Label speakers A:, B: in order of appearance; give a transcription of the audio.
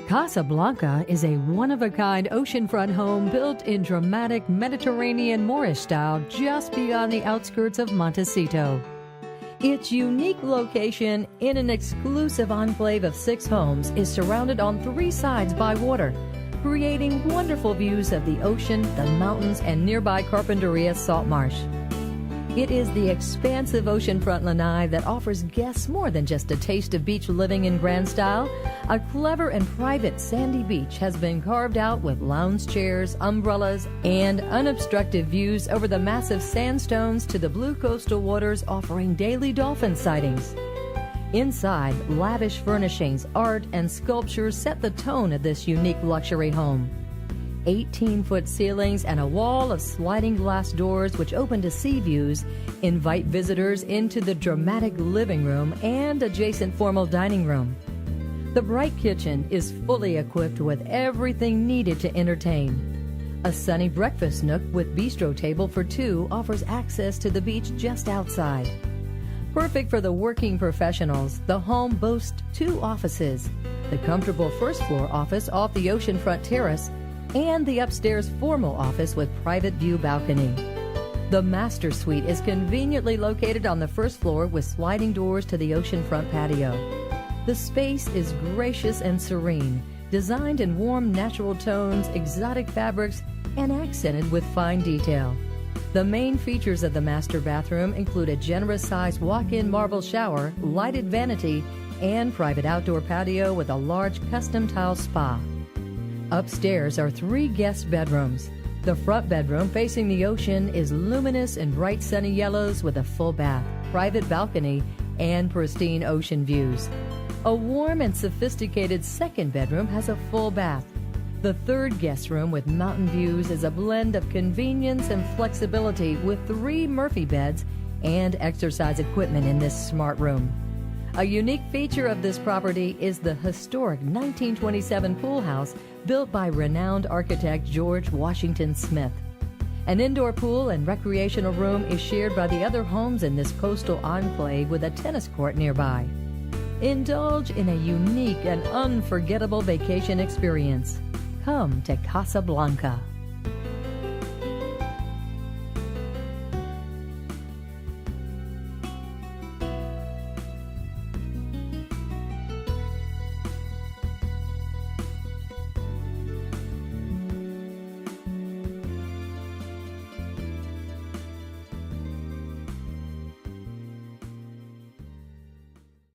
A: Casablanca is a one-of-a-kind oceanfront home built in dramatic Mediterranean Moorish style just beyond the outskirts of Montecito. Its unique location in an exclusive enclave of 6 homes is surrounded on 3 sides by water, creating wonderful views of the ocean, the mountains, and nearby Carpinteria salt marsh. It is the expansive oceanfront lanai that offers guests more than just a taste of beach living in grand style. A clever and private sandy beach has been carved out with lounge chairs, umbrellas, and unobstructed views over the massive sandstones to the blue coastal waters, offering daily dolphin sightings. Inside, lavish furnishings, art, and sculptures set the tone of this unique luxury home. 18-foot ceilings and a wall of sliding glass doors which open to sea views invite visitors into the dramatic living room and adjacent formal dining room. The bright kitchen is fully equipped with everything needed to entertain. A sunny breakfast nook with bistro table for 2 offers access to the beach just outside. Perfect for the working professionals, the home boasts 2 offices, the comfortable first-floor office off the oceanfront terrace and the upstairs formal office with private view balcony. The master suite is conveniently located on the first floor with sliding doors to the oceanfront patio. The space is gracious and serene, designed in warm natural tones, exotic fabrics, and accented with fine detail. The main features of the master bathroom include a generous-sized walk-in marble shower, lighted vanity, and private outdoor patio with a large custom tile spa. Upstairs are 3 guest bedrooms. The front bedroom facing the ocean is luminous in bright sunny yellows with a full bath, private balcony, and pristine ocean views. A warm and sophisticated second bedroom has a full bath. The third guest room with mountain views is a blend of convenience and flexibility with 3 Murphy beds and exercise equipment in this smart room. A unique feature of this property is the historic 1927 pool house built by renowned architect George Washington Smith. An indoor pool and recreational room is shared by the other homes in this coastal enclave with a tennis court nearby. Indulge in a unique and unforgettable vacation experience. Come to Casablanca.